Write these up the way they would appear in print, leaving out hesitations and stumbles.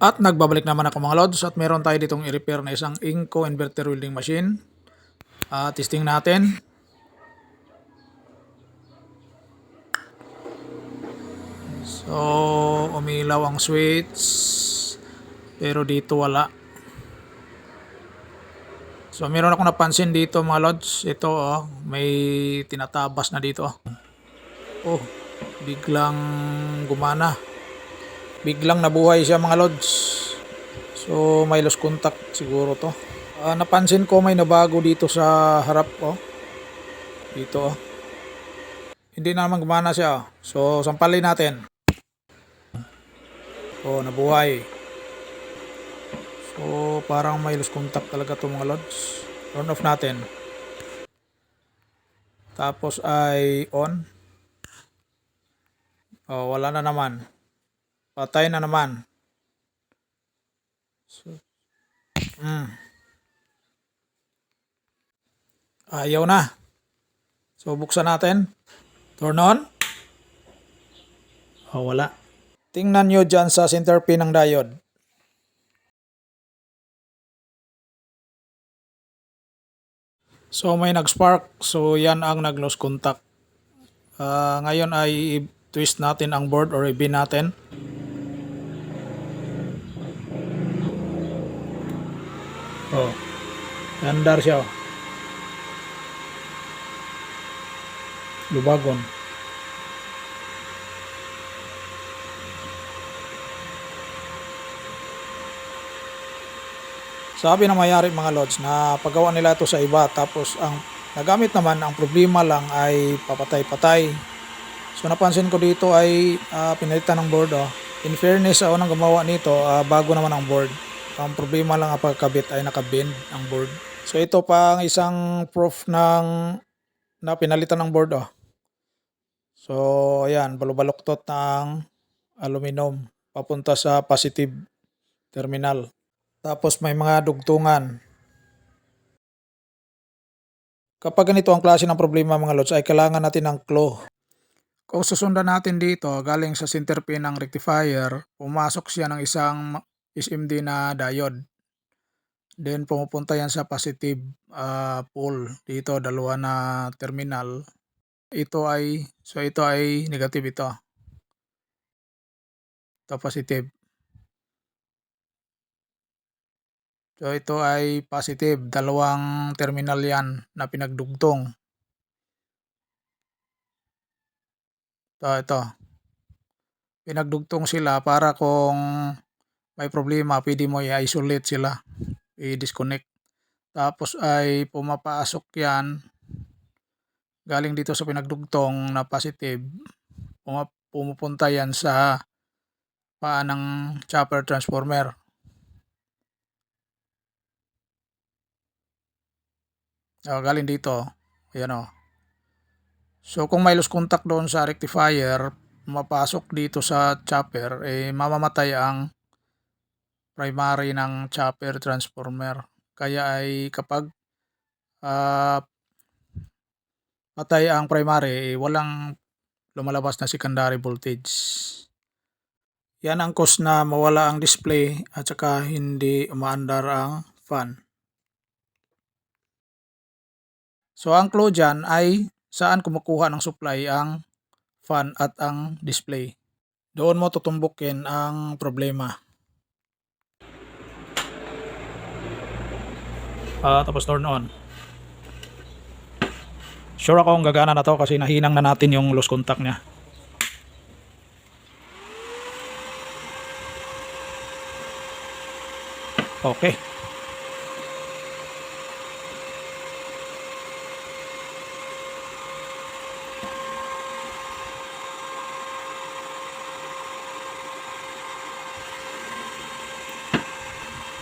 At nagbabalik naman ako mga lods at meron tayo ditong i-repair na isang Inco inverter welding machine. Testing natin. So umilaw ang switch pero dito wala. So meron akong napansin dito mga lods. Ito may tinatabas na dito. Oh, biglang gumana. Biglang nabuhay siya mga lods. So may lost contact siguro to. Napansin ko may nabago dito sa harap dito Hindi na naman gumana siya. So sampalin natin. Nabuhay. So parang may lost contact talaga to mga lods. Turn off natin. Tapos ay on. Wala na naman. Patay na naman. So, ayaw na. So buksan natin. Turn on. Wala. Tingnan nyo dyan sa center pin ng diode. So may nag-spark. So yan ang nag-lose contact. Ngayon ay i-twist natin ang board or i-bin natin. Andar siya. Lubagon. Sabi na mayari mga lods na paggawa nila ito sa iba tapos ang nagamit naman, ang problema lang ay papatay-patay. So napansin ko dito ay pinalitan ng board. In fairness, nang gumawa nito, bago naman ang board. Ang problema lang ang pagkabit ay nakabend ang board. So ito pa ang isang proof na pinalitan ng board. So ayan, balubaluktot ng aluminum papunta sa positive terminal. Tapos may mga dugtungan. Kapag ganito ang klase ng problema mga lods ay kailangan natin ng claw. Kung susundan natin dito galing sa center pin ng rectifier, pumasok siya ng isang SMD na diode. Then pumupunta yan sa positive pole. Dito dalawa na terminal. Ito ay negative ito. Ito positive. So ito ay positive, dalawang terminal yan na pinagdugtong. Ito. Pinagdugtong sila para kung may problema, pwede mo i-isolate sila, i-disconnect. Tapos ay pumapasok yan, galing dito sa pinagdugtong na positive, pumupunta yan sa paa ng chopper transformer. Galing dito, ayan So kung may lost contact doon sa rectifier, mapasok dito sa chopper, mamamatay ang primary ng chopper transformer. Kaya ay kapag patay ang primary, walang lumalabas na secondary voltage. Yan ang cause na mawala ang display at saka hindi umaandar ang fan. So ang clue dyan ay saan kumukuha ng supply ang fan at ang display. Doon mo tutumbukin ang problema. Tapos turn on. Sure akong gagana na to kasi nahinang na natin yung lost contact niya. Okay.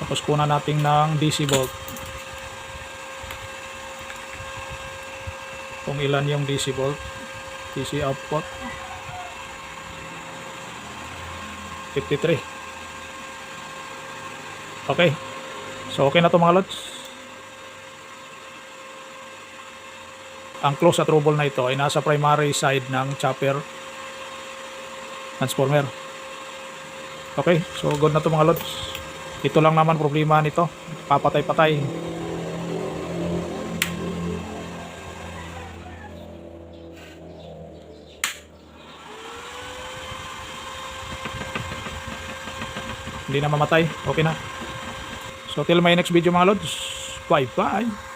Tapos kunan natin ng DC volt. Kung ilan yung DC volt, DC output 53. Okay. So okay na to mga lods. Ang close at trouble na ito ay nasa primary side ng chopper transformer. Okay, so good na to mga lods. Ito lang naman problema nito. Papatay-patay. Hindi na mamatay. Okay na. So till my next video mga lods. Bye bye.